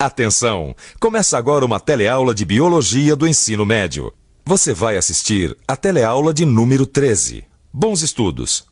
Atenção! Começa agora uma teleaula de Biologia do Ensino Médio. Você vai assistir a teleaula de número 13. Bons estudos!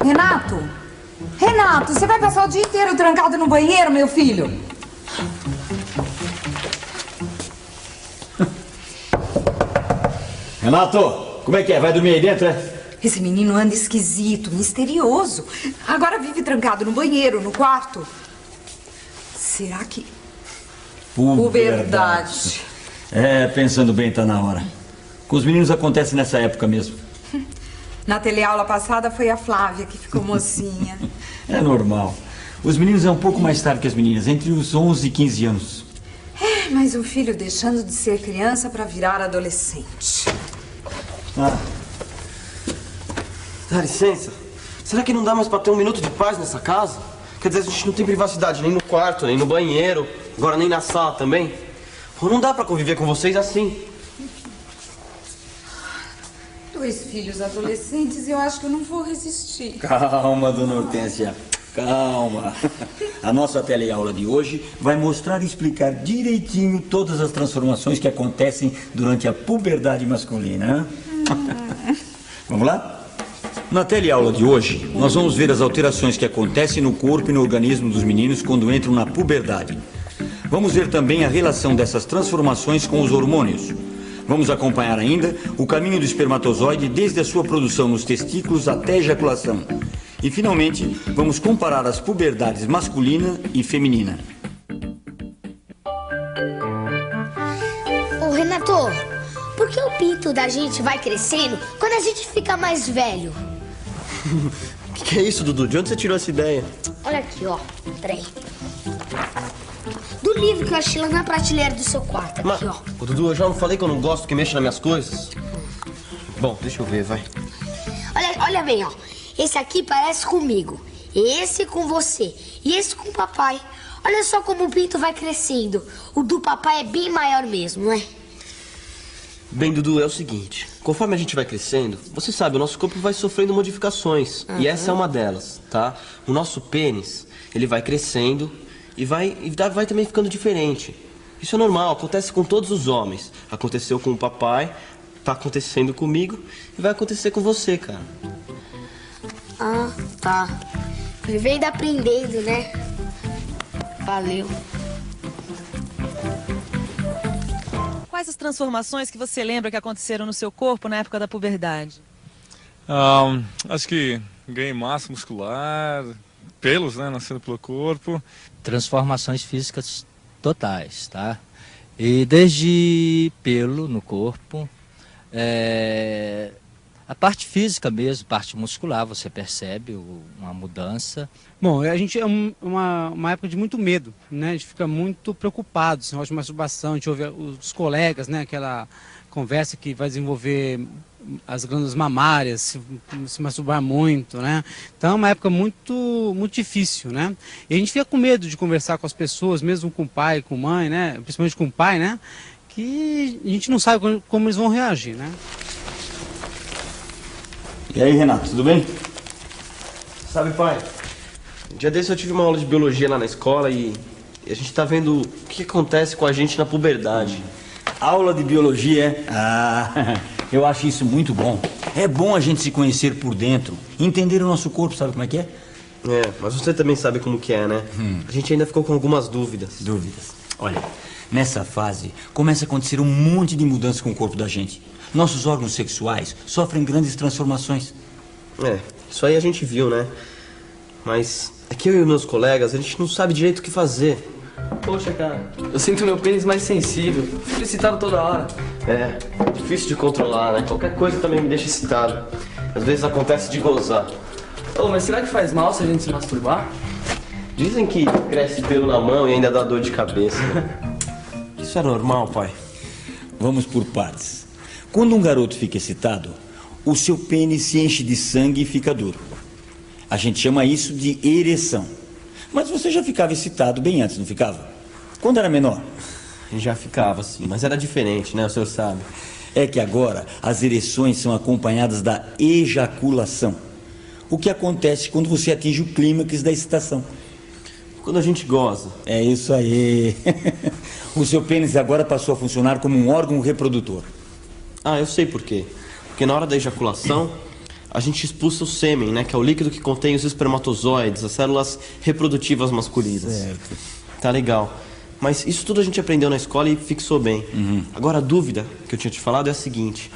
Renato! Renato, você vai passar o dia inteiro trancado no banheiro, meu filho? Renato, como é que é? Vai dormir aí dentro, é? Esse menino anda esquisito, misterioso. Agora vive trancado no banheiro, no quarto. Será que... Puberdade. É, pensando bem, tá na hora. Com os meninos acontece nessa época mesmo. Na teleaula passada foi a Flávia que ficou mocinha. É normal. Os meninos é um pouco mais tarde que as meninas, entre os 11 e 15 anos. É, mas o filho deixando de ser criança para virar adolescente. Dá licença. Será que não dá mais pra ter um minuto de paz nessa casa? Quer dizer, a gente não tem privacidade nem no quarto, nem no banheiro, agora nem na sala também. Pô, não dá pra conviver com vocês assim. 2 filhos adolescentes e eu acho que eu não vou resistir. Calma, dona Hortência. Calma. A nossa teleaula de hoje vai mostrar e explicar direitinho todas as transformações que acontecem durante a puberdade masculina. Vamos lá? Na teleaula de hoje, nós vamos ver as alterações que acontecem no corpo e no organismo dos meninos quando entram na puberdade. Vamos ver também a relação dessas transformações com os hormônios. Vamos acompanhar ainda o caminho do espermatozoide desde a sua produção nos testículos até a ejaculação. E, finalmente, vamos comparar as puberdades masculina e feminina. Ô, Renato, por que o pinto da gente vai crescendo quando a gente fica mais velho? Que é isso, Dudu? De onde você tirou essa ideia? Olha aqui, ó. Peraí. Do livro que eu achei lá na prateleira do seu quarto. Aqui, ó. Ô, Dudu, eu já não falei que eu não gosto que mexa nas minhas coisas? Bom, deixa eu ver, vai. Olha bem, ó. Esse aqui parece comigo. Esse com você. E esse com o papai. Olha só como o pinto vai crescendo. O do papai é bem maior mesmo, não é? Bem, Dudu, é o seguinte. Conforme a gente vai crescendo, você sabe, o nosso corpo vai sofrendo modificações. E essa é uma delas, tá? O nosso pênis, ele vai crescendo e vai também ficando diferente. Isso é normal, acontece com todos os homens. Aconteceu com o papai, tá acontecendo comigo e vai acontecer com você, cara. Ah, tá. Vivendo aprendendo, né? Valeu. Quais as transformações que você lembra que aconteceram no seu corpo na época da puberdade? Acho que ganhei massa muscular, pelos, né, nascendo pelo corpo. Transformações físicas totais, tá? E desde pelo no corpo, a parte física mesmo, parte muscular, você percebe uma mudança. Bom, a gente é uma época de muito medo, né? A gente fica muito preocupado, assim, de masturbação, a gente ouve os colegas, né? Aquela conversa que vai desenvolver as glândulas mamárias, se masturbar muito, né? Então é uma época muito difícil, né? E a gente fica com medo de conversar com as pessoas, mesmo com o pai, com a mãe, né? Principalmente com o pai, né? Que a gente não sabe como eles vão reagir, né? E aí, Renato, tudo bem? Sabe, pai, um dia desse eu tive uma aula de biologia lá na escola e a gente tá vendo o que acontece com a gente na puberdade. Aula de biologia, eu acho isso muito bom. É bom a gente se conhecer por dentro, entender o nosso corpo, sabe como é que é? É, mas você também sabe como que é, né? A gente ainda ficou com algumas dúvidas. Olha, nessa fase começa a acontecer um monte de mudanças com o corpo da gente. Nossos órgãos sexuais sofrem grandes transformações. É, isso aí a gente viu, né? Mas é que eu e meus colegas, a gente não sabe direito o que fazer. Poxa, cara, eu sinto meu pênis mais sensível. Fico excitado toda hora. É, difícil de controlar, né? Qualquer coisa também me deixa excitado. Às vezes acontece de gozar. Oh, mas será que faz mal se a gente se masturbar? Dizem que cresce pelo na mão e ainda dá dor de cabeça. Isso é normal, pai? Vamos por partes. Quando um garoto fica excitado, o seu pênis se enche de sangue e fica duro. A gente chama isso de ereção. Mas você já ficava excitado bem antes, não ficava? Quando era menor? Já ficava assim, mas era diferente, né? O senhor sabe. É que agora as ereções são acompanhadas da ejaculação. O que acontece quando você atinge o clímax da excitação. Quando a gente goza. É isso aí. O seu pênis agora passou a funcionar como um órgão reprodutor. Ah, eu sei por quê. Porque na hora da ejaculação, a gente expulsa o sêmen, né? Que é o líquido que contém os espermatozoides, as células reprodutivas masculinas. Certo. Tá legal. Mas isso tudo a gente aprendeu na escola e fixou bem. Agora a dúvida que eu tinha te falado é a seguinte.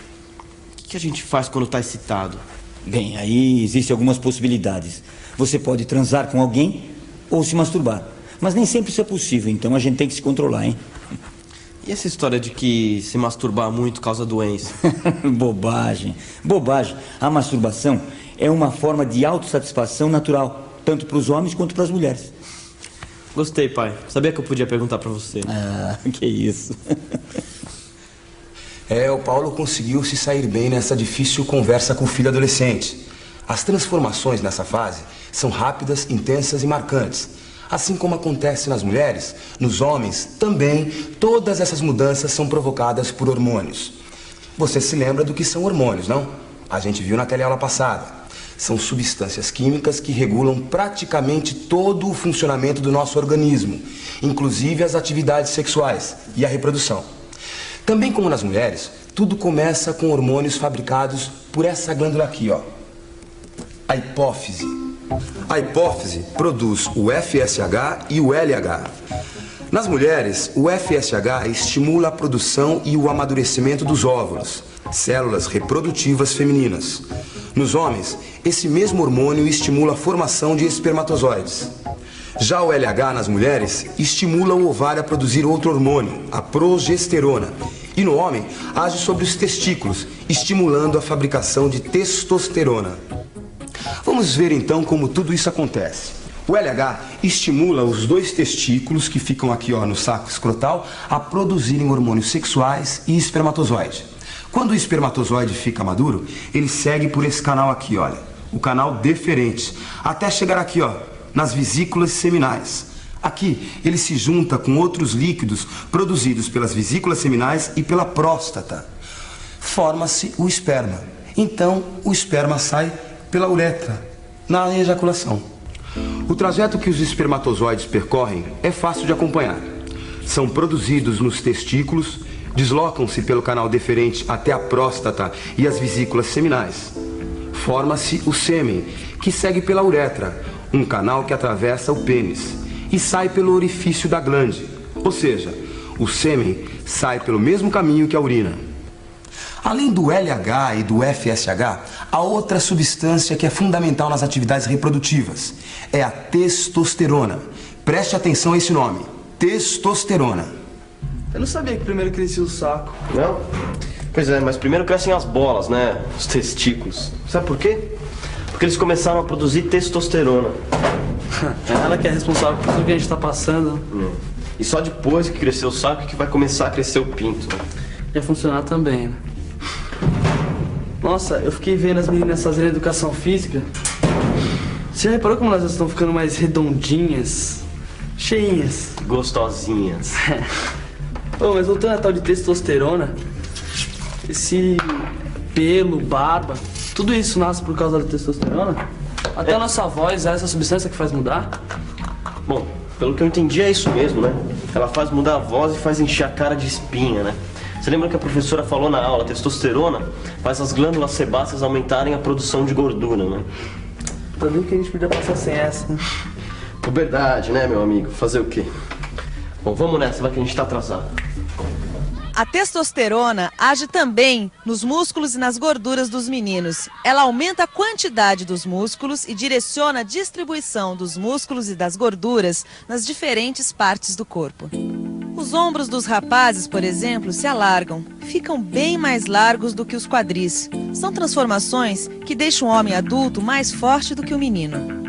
O que a gente faz quando tá excitado? Bem, aí existem algumas possibilidades. Você pode transar com alguém ou se masturbar. Mas nem sempre isso é possível, então a gente tem que se controlar, hein? E essa história de que se masturbar muito causa doença? Bobagem. Bobagem. A masturbação é uma forma de autossatisfação natural, tanto para os homens quanto para as mulheres. Gostei, pai. Sabia que eu podia perguntar pra você. Ah, que isso. O Paulo conseguiu se sair bem nessa difícil conversa com o filho adolescente. As transformações nessa fase são rápidas, intensas e marcantes. Assim como acontece nas mulheres, nos homens também, todas essas mudanças são provocadas por hormônios. Você se lembra do que são hormônios, não? A gente viu na teleaula passada. São substâncias químicas que regulam praticamente todo o funcionamento do nosso organismo, inclusive as atividades sexuais e a reprodução. Também como nas mulheres, tudo começa com hormônios fabricados por essa glândula aqui, ó. A hipófise. A hipófise produz o FSH e o LH. Nas mulheres, o FSH estimula a produção e o amadurecimento dos óvulos, células reprodutivas femininas. Nos homens, esse mesmo hormônio estimula a formação de espermatozoides. Já o LH nas mulheres estimula o ovário a produzir outro hormônio, a progesterona. E no homem, age sobre os testículos, estimulando a fabricação de testosterona. Vamos ver então como tudo isso acontece. O LH estimula os dois testículos que ficam aqui, ó, no saco escrotal a produzirem hormônios sexuais e espermatozoide. Quando o espermatozoide fica maduro, ele segue por esse canal aqui, olha, o canal deferente, até chegar aqui, ó, nas vesículas seminais. Aqui, ele se junta com outros líquidos produzidos pelas vesículas seminais e pela próstata. Forma-se o esperma. Então, o esperma sai pela uretra, na ejaculação. O trajeto que os espermatozoides percorrem é fácil de acompanhar. São produzidos nos testículos, deslocam-se pelo canal deferente até a próstata e as vesículas seminais. Forma-se o sêmen, que segue pela uretra, um canal que atravessa o pênis, e sai pelo orifício da glande. Ou seja, o sêmen sai pelo mesmo caminho que a urina. Além do LH e do FSH, há outra substância que é fundamental nas atividades reprodutivas. É a testosterona. Preste atenção a esse nome. Testosterona. Eu não sabia que primeiro crescia o saco. Não? Pois é, mas primeiro crescem as bolas, né? Os testículos. Sabe por quê? Porque eles começaram a produzir testosterona. Ela que é responsável por tudo que a gente tá passando. E só depois que crescer o saco que vai começar a crescer o pinto. Ia funcionar também, né? Nossa, eu fiquei vendo as meninas fazendo educação física. Você já reparou como elas estão ficando mais redondinhas? Cheinhas. Gostosinhas. Ô, mas voltando a tal de testosterona, esse pelo, barba, tudo isso nasce por causa da testosterona? Até a nossa voz é essa substância que faz mudar? Bom, pelo que eu entendi é isso mesmo, né? Ela faz mudar a voz e faz encher a cara de espinha, né? Você lembra que a professora falou na aula, a testosterona faz as glândulas sebáceas aumentarem a produção de gordura, né? Pra mim que a gente podia passar sem essa, né? Verdade, né, meu amigo? Fazer o quê? Bom, vamos nessa, vai que a gente tá atrasado. A testosterona age também nos músculos e nas gorduras dos meninos. Ela aumenta a quantidade dos músculos e direciona a distribuição dos músculos e das gorduras nas diferentes partes do corpo. Os ombros dos rapazes, por exemplo, se alargam, ficam bem mais largos do que os quadris. São transformações que deixam o homem adulto mais forte do que o menino.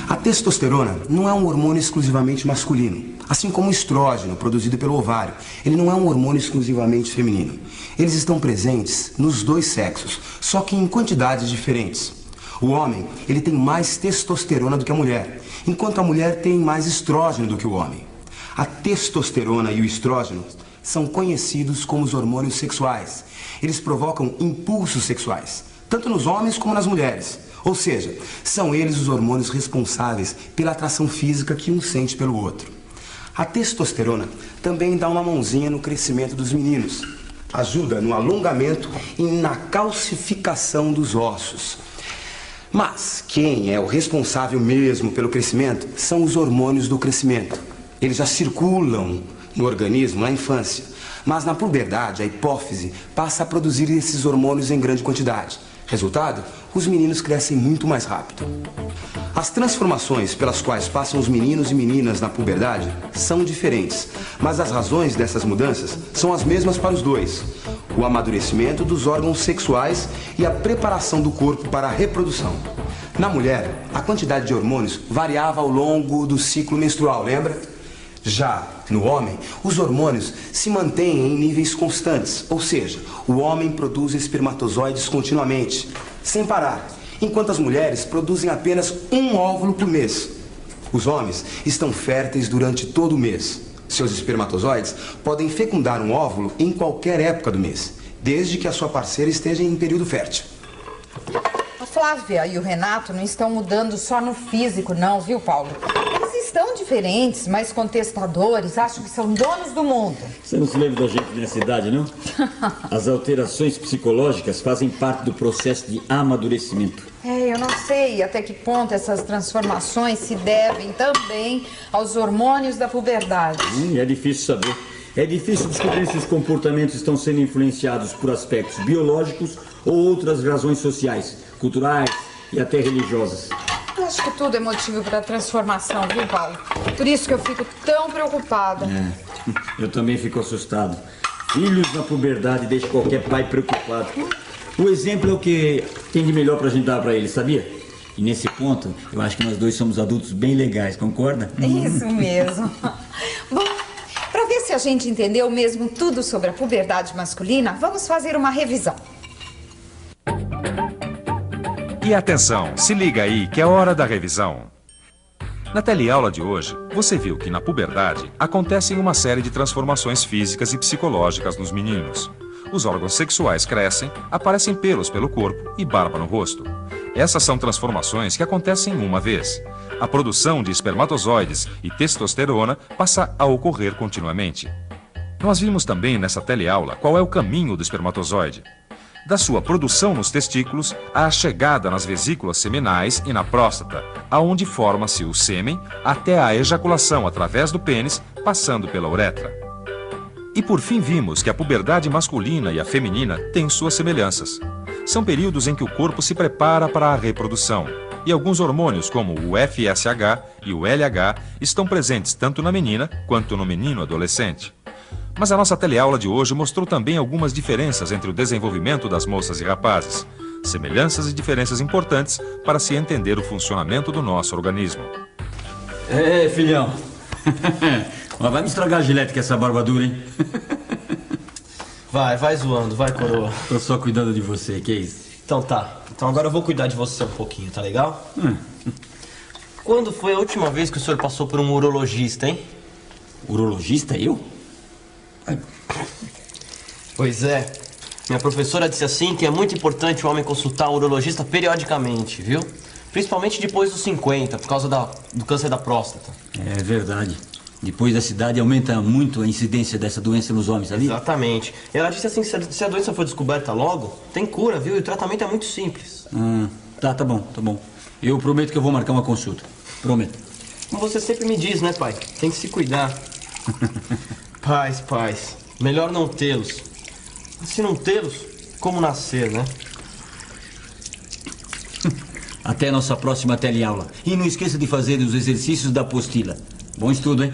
A testosterona não é um hormônio exclusivamente masculino, assim como o estrógeno, produzido pelo ovário. Ele não é um hormônio exclusivamente feminino. Eles estão presentes nos dois sexos, só que em quantidades diferentes. O homem, ele tem mais testosterona do que a mulher, enquanto a mulher tem mais estrógeno do que o homem. A testosterona e o estrógeno são conhecidos como os hormônios sexuais. Eles provocam impulsos sexuais, tanto nos homens como nas mulheres. Ou seja, são eles os hormônios responsáveis pela atração física que um sente pelo outro. A testosterona também dá uma mãozinha no crescimento dos meninos. Ajuda no alongamento e na calcificação dos ossos. Mas quem é o responsável mesmo pelo crescimento são os hormônios do crescimento. Eles já circulam no organismo na infância, mas na puberdade a hipófise passa a produzir esses hormônios em grande quantidade. Resultado, os meninos crescem muito mais rápido. As transformações pelas quais passam os meninos e meninas na puberdade são diferentes, mas as razões dessas mudanças são as mesmas para os dois: o amadurecimento dos órgãos sexuais e a preparação do corpo para a reprodução. Na mulher, a quantidade de hormônios variava ao longo do ciclo menstrual, lembra? Já no homem, os hormônios se mantêm em níveis constantes, ou seja, o homem produz espermatozoides continuamente, sem parar, enquanto as mulheres produzem apenas um óvulo por mês. Os homens estão férteis durante todo o mês. Seus espermatozoides podem fecundar um óvulo em qualquer época do mês, desde que a sua parceira esteja em período fértil. A Flávia e o Renato não estão mudando só no físico, não, viu, Paulo? Eles estão diferentes, mas contestadores, acham que são donos do mundo. Você não se lembra da gente nessa idade, não? As alterações psicológicas fazem parte do processo de amadurecimento. Eu não sei até que ponto essas transformações se devem também aos hormônios da puberdade. É difícil saber. É difícil descobrir se os comportamentos estão sendo influenciados por aspectos biológicos ou outras razões sociais, culturais e até religiosas. Eu acho que tudo é motivo para transformação, viu, Paulo? Por isso que eu fico tão preocupada. Eu também fico assustado. Filhos na puberdade deixam qualquer pai preocupado. O exemplo é o que tem de melhor pra gente dar pra eles, sabia? E nesse ponto, eu acho que nós dois somos adultos bem legais, concorda? Isso mesmo. Bom, para ver se a gente entendeu mesmo tudo sobre a puberdade masculina, vamos fazer uma revisão. E atenção, se liga aí que é hora da revisão. Na teleaula de hoje, você viu que na puberdade acontecem uma série de transformações físicas e psicológicas nos meninos. Os órgãos sexuais crescem, aparecem pelos pelo corpo e barba no rosto. Essas são transformações que acontecem uma vez. A produção de espermatozoides e testosterona passa a ocorrer continuamente. Nós vimos também nessa teleaula qual é o caminho do espermatozoide. Da sua produção nos testículos à chegada nas vesículas seminais e na próstata, aonde forma-se o sêmen, até a ejaculação através do pênis, passando pela uretra. E por fim vimos que a puberdade masculina e a feminina têm suas semelhanças. São períodos em que o corpo se prepara para a reprodução, e alguns hormônios como o FSH e o LH estão presentes tanto na menina quanto no menino adolescente. Mas a nossa teleaula de hoje mostrou também algumas diferenças entre o desenvolvimento das moças e rapazes, semelhanças e diferenças importantes para se entender o funcionamento do nosso organismo. Filhão. Mas vai me estragar a gilete com essa barba dura, hein? Vai zoando, vai, coroa. Tô só cuidando de você, que é isso? Então tá. Então agora eu vou cuidar de você um pouquinho, tá legal? Quando foi a última vez que o senhor passou por um urologista, hein? Urologista, eu? Pois é. Minha professora disse assim que é muito importante o homem consultar um urologista periodicamente, viu? Principalmente depois dos 50, por causa do câncer da próstata. É verdade. Depois da idade aumenta muito a incidência dessa doença nos homens, sabia? Exatamente. Ela disse assim, se a doença for descoberta logo, tem cura, viu? E o tratamento é muito simples. Tá bom. Eu prometo que eu vou marcar uma consulta. Prometo. Como você sempre me diz, né, pai? Tem que se cuidar. Pais, melhor não tê-los. Se não tê-los, como nascer, né? Até a nossa próxima teleaula. E não esqueça de fazer os exercícios da apostila. Bom estudo, hein?